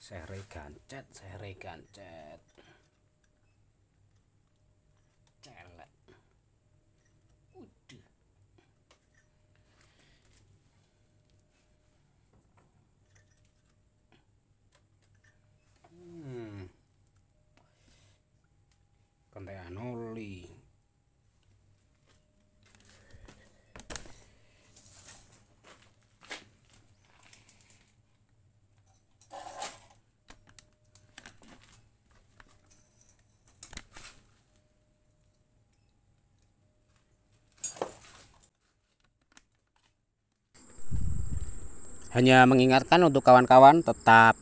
Sere gancet, celek. Udah. Kentekan oli. Hanya mengingatkan untuk kawan-kawan tetap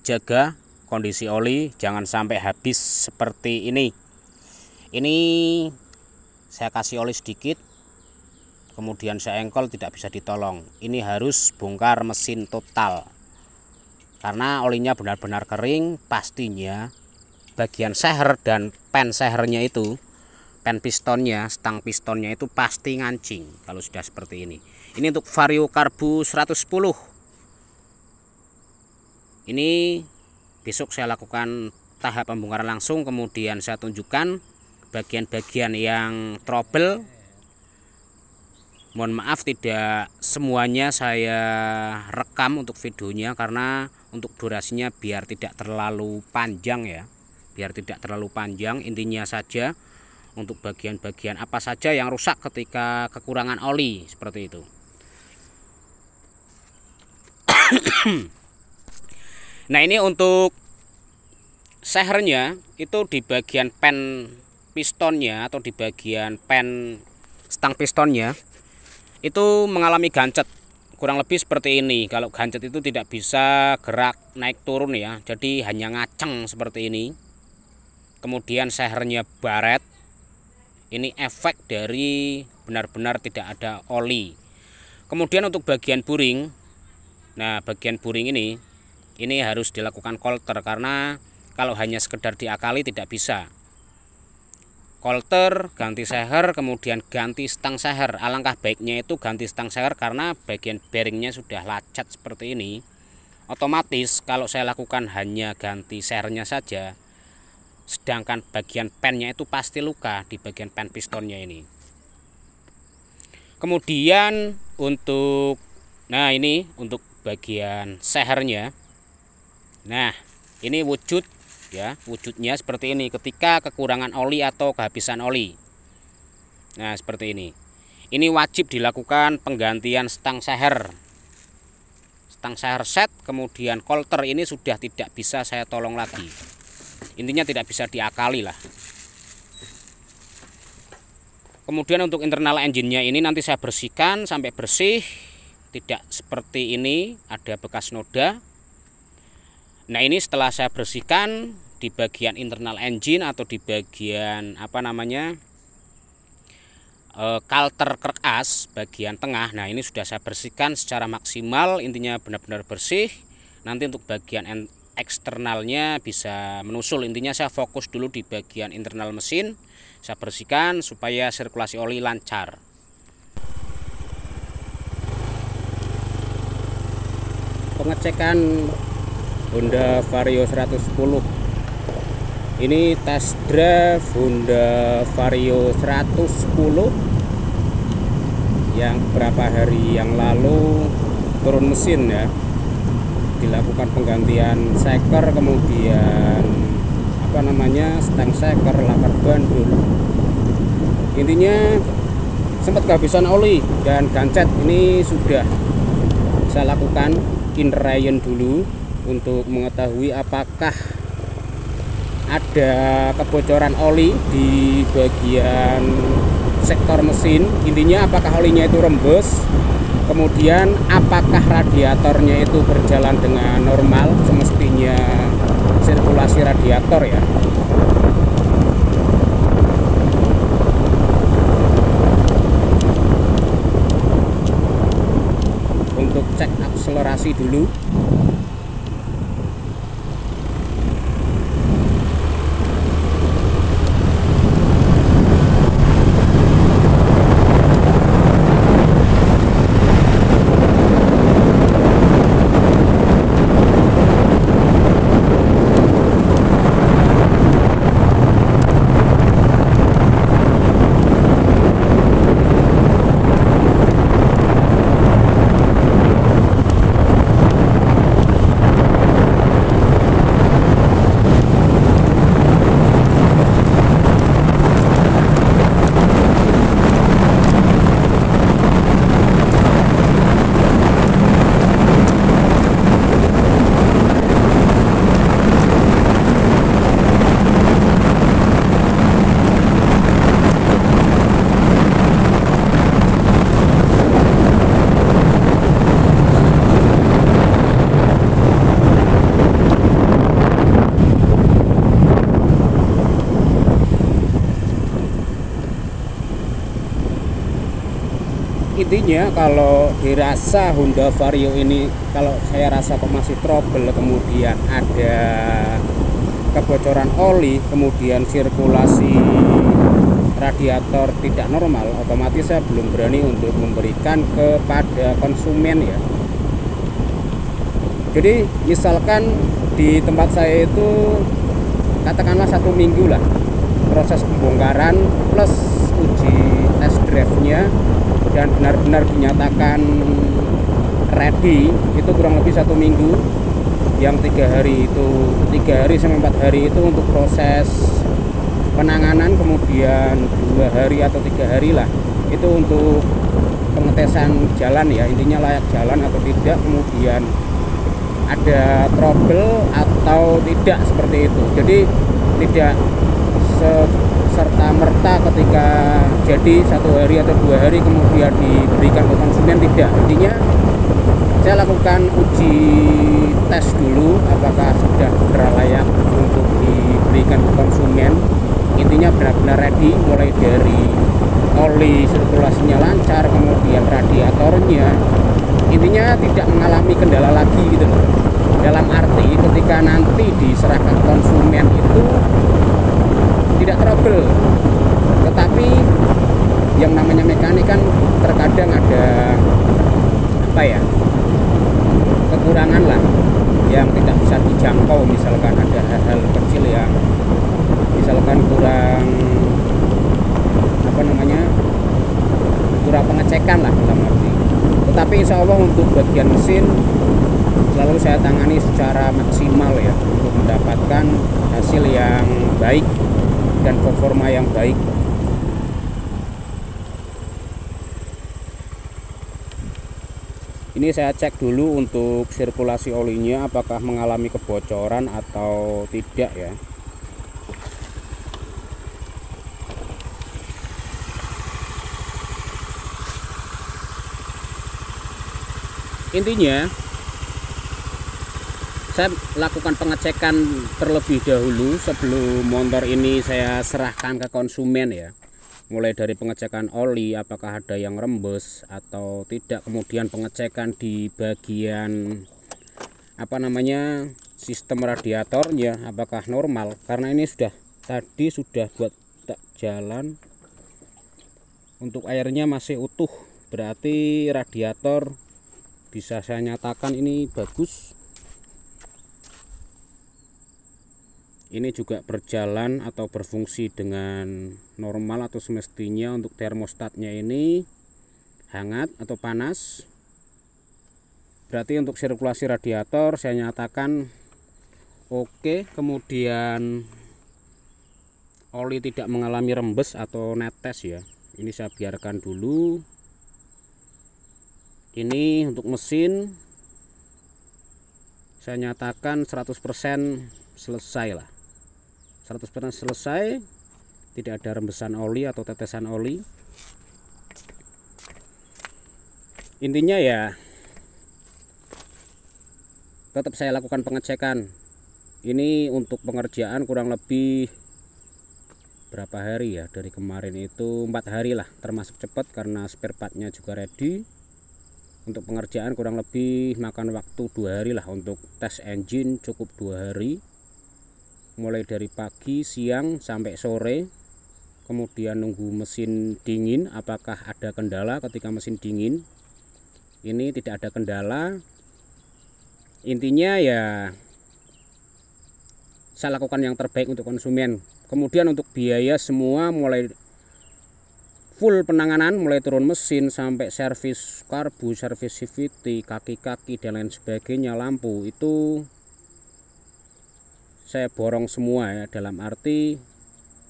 jaga kondisi oli, jangan sampai habis seperti ini. Ini saya kasih oli sedikit, kemudian saya engkol, tidak bisa ditolong. Ini harus bongkar mesin total, karena olinya benar-benar kering. Pastinya bagian seher dan pen sehernya itu, pen pistonnya, stang pistonnya itu pasti ngancing kalau sudah seperti ini. Ini untuk Vario Karbu 110. Ini besok saya lakukan tahap pembongkaran langsung, kemudian saya tunjukkan bagian-bagian yang trouble. Mohon maaf tidak semuanya saya rekam untuk videonya, karena untuk durasinya biar tidak terlalu panjang ya, biar tidak terlalu panjang. Intinya saja untuk bagian-bagian apa saja yang rusak ketika kekurangan oli, seperti itu. Nah, ini untuk sehernya itu di bagian pen pistonnya atau di bagian pen stang pistonnya itu mengalami gancet, kurang lebih seperti ini. Kalau gancet itu tidak bisa gerak naik turun ya, jadi hanya ngaceng seperti ini. Kemudian sehernya baret. Ini efek dari benar-benar tidak ada oli. Kemudian untuk bagian buring, nah bagian buring ini harus dilakukan kolter, karena kalau hanya sekedar diakali tidak bisa. Kolter, ganti seher, kemudian ganti stang seher. Alangkah baiknya itu ganti stang seher, karena bagian bearingnya sudah lacat seperti ini. Otomatis kalau saya lakukan hanya ganti sehernya saja, sedangkan bagian pennya itu pasti luka di bagian pen pistonnya ini. Kemudian untuk, nah ini untuk bagian sehernya. Nah, ini wujud ya, wujudnya seperti ini ketika kekurangan oli atau kehabisan oli. Nah, seperti ini. Ini wajib dilakukan penggantian stang seher. Stang seher set, kemudian kolter ini sudah tidak bisa saya tolong lagi. Intinya tidak bisa diakali lah. Kemudian untuk internal engine-nya ini nanti saya bersihkan sampai bersih, tidak seperti ini ada bekas noda. Nah, ini setelah saya bersihkan di bagian internal engine atau di bagian apa namanya kalter keras bagian tengah. Nah, ini sudah saya bersihkan secara maksimal, intinya benar-benar bersih. Nanti untuk bagian eksternalnya bisa menusul. Intinya saya fokus dulu di bagian internal mesin, saya bersihkan supaya sirkulasi oli lancar. Pengecekan Honda Vario 110. Ini test drive Honda Vario 110 yang beberapa hari yang lalu turun mesin ya. Dilakukan penggantian seker, kemudian apa namanya stang seker, lakar bandul. Intinya sempat kehabisan oli dan gancet. Ini sudah saya lakukan interior dulu untuk mengetahui apakah ada kebocoran oli di bagian sektor mesin. Intinya apakah olinya itu rembes, kemudian apakah radiatornya itu berjalan dengan normal, semestinya sirkulasi radiator ya. Untuk cek akselerasi dulu. intinya kalau dirasa Honda Vario ini, kalau saya rasa kok masih trouble, kemudian ada kebocoran oli, kemudian sirkulasi radiator tidak normal, otomatis saya belum berani untuk memberikan kepada konsumen ya. Jadi misalkan di tempat saya itu katakanlah 1 minggu lah proses pembongkaran plus uji test drive-nya dan benar-benar dinyatakan ready, itu kurang lebih 1 minggu. Yang 3 hari itu 3 hari sampai 4 hari itu untuk proses penanganan, kemudian 2 hari atau 3 hari lah itu untuk pengetesan jalan ya, intinya layak jalan atau tidak, kemudian ada trouble atau tidak, seperti itu. Jadi tidak serta merta ketika jadi 1 hari atau 2 hari kemudian diberikan ke konsumen, tidak. Intinya saya lakukan uji tes dulu apakah sudah layak untuk diberikan ke konsumen. Intinya benar-benar ready, mulai dari oli sirkulasinya lancar, kemudian radiatornya intinya tidak mengalami kendala lagi gitu loh. Dalam arti ketika nanti diserahkan konsumen itu tidak trouble. Tetapi yang namanya mekanik kan terkadang ada apa ya, kekurangan lah yang tidak bisa dijangkau. Misalkan ada hal-hal kecil yang misalkan kurang kurang pengecekan lah dalam arti. Tetapi insya Allah untuk bagian mesin selalu saya tangani secara maksimal ya, untuk mendapatkan hasil yang baik dan performa yang baik. Ini saya cek dulu untuk sirkulasi olinya apakah mengalami kebocoran atau tidak ya. Intinya saya lakukan pengecekan terlebih dahulu sebelum motor ini saya serahkan ke konsumen ya. Mulai dari pengecekan oli apakah ada yang rembes atau tidak, kemudian pengecekan di bagian sistem radiatornya apakah normal, karena ini tadi sudah buat jalan untuk airnya masih utuh, berarti radiator bisa saya nyatakan ini bagus. Ini juga berjalan atau berfungsi dengan normal atau semestinya. Untuk termostatnya ini hangat atau panas, berarti untuk sirkulasi radiator saya nyatakan oke. Kemudian oli tidak mengalami rembes atau netes ya, ini saya biarkan dulu. Ini untuk mesin saya nyatakan 100% selesai lah, 100% selesai, tidak ada rembesan oli atau tetesan oli. Intinya ya tetap saya lakukan pengecekan. Ini untuk pengerjaan kurang lebih berapa hari ya, dari kemarin itu 4 hari lah, termasuk cepat karena spare partnya juga ready. Untuk pengerjaan kurang lebih makan waktu 2 hari lah. Untuk tes engine cukup 2 hari, mulai dari pagi, siang sampai sore. Kemudian nunggu mesin dingin apakah ada kendala. Ketika mesin dingin ini tidak ada kendala. Intinya ya saya lakukan yang terbaik untuk konsumen. Kemudian untuk biaya semua mulai full penanganan, mulai turun mesin sampai servis karbu, servis CVT, kaki-kaki dan lain sebagainya, lampu itu saya borong semua ya. Dalam arti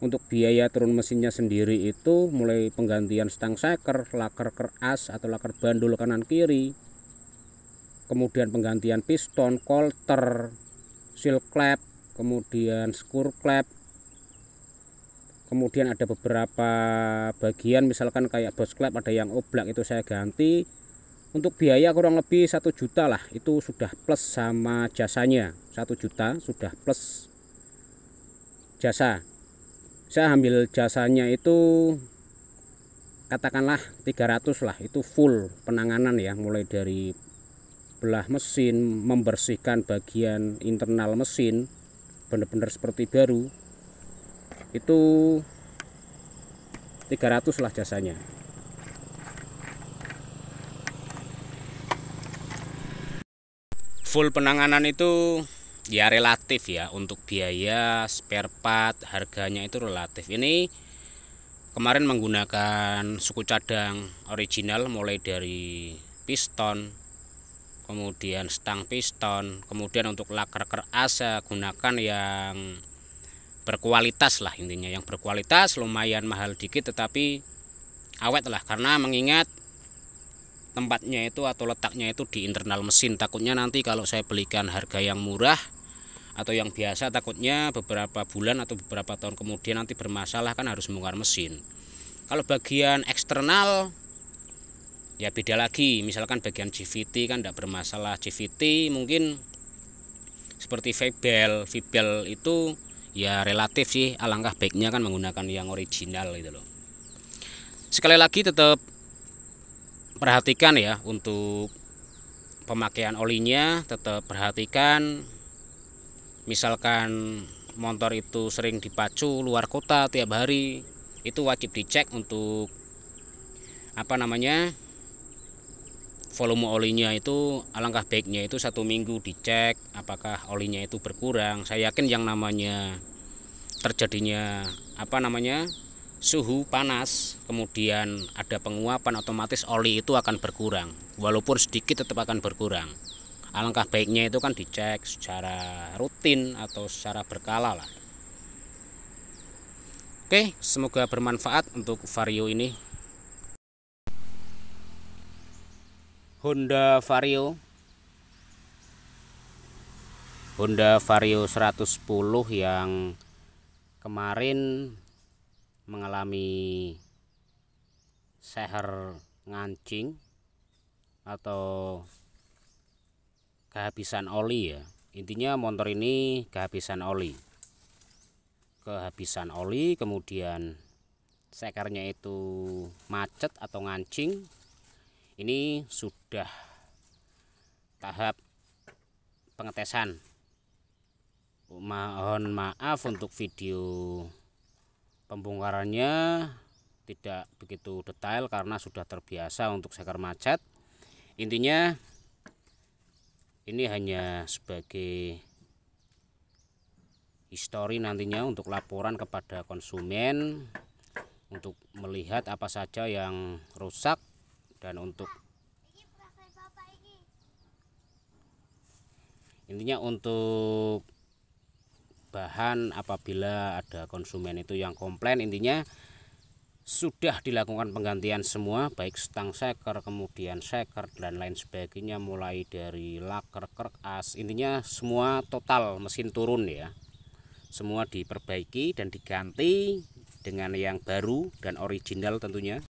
untuk biaya turun mesinnya sendiri itu mulai penggantian stang seker, laker keras atau laker bandul kanan kiri, kemudian penggantian piston, coulter, seal clamp, kemudian screw clamp, kemudian ada beberapa bagian misalkan kayak boss clamp ada yang oblak, itu saya ganti. Untuk biaya kurang lebih 1 juta lah, itu sudah plus sama jasanya. 1 juta sudah plus jasa. Saya ambil jasanya itu katakanlah 300 lah, itu full penanganan ya, mulai dari belah mesin, membersihkan bagian internal mesin benar-benar seperti baru, itu 300 lah jasanya. Full penanganan itu ya relatif ya, untuk biaya spare part harganya itu relatif. Ini kemarin menggunakan suku cadang original, mulai dari piston, kemudian stang piston, kemudian untuk lak reker as saya gunakan yang berkualitas lah, intinya yang berkualitas, lumayan mahal dikit tetapi awet lah, karena mengingat tempatnya itu atau letaknya itu di internal mesin. Takutnya nanti kalau saya belikan harga yang murah atau yang biasa, takutnya beberapa bulan atau beberapa tahun kemudian nanti bermasalah, kan harus membongkar mesin. Kalau bagian eksternal ya beda lagi, misalkan bagian CVT kan tidak bermasalah. CVT mungkin seperti Vibel itu ya relatif sih, alangkah baiknya kan menggunakan yang original gitu loh. Sekali lagi tetap perhatikan ya untuk pemakaian olinya, tetap perhatikan. Misalkan motor itu sering dipacu luar kota tiap hari, itu wajib dicek untuk volume olinya. Itu alangkah baiknya itu 1 minggu dicek apakah olinya itu berkurang. Saya yakin yang namanya terjadinya suhu panas, kemudian ada penguapan, otomatis oli itu akan berkurang, walaupun sedikit tetap akan berkurang. Alangkah baiknya itu kan dicek secara rutin atau secara berkala lah. Oke, semoga bermanfaat untuk Vario ini. Honda Vario 110 yang kemarin mengalami seher ngancing atau kehabisan oli ya. Intinya motor ini kehabisan oli, kemudian sekernya itu macet atau ngancing. Ini sudah tahap pengetesan. Mohon maaf untuk video pembongkarannya tidak begitu detail karena sudah terbiasa untuk seker macet. Intinya ini hanya sebagai histori nantinya untuk laporan kepada konsumen, untuk melihat apa saja yang rusak, dan untuk intinya untuk bahan apabila ada konsumen itu yang komplain. Intinya sudah dilakukan penggantian semua, baik stang seker, kemudian seker dan lain sebagainya, mulai dari lak reker as, intinya semua total mesin turun ya, semua diperbaiki dan diganti dengan yang baru dan original tentunya.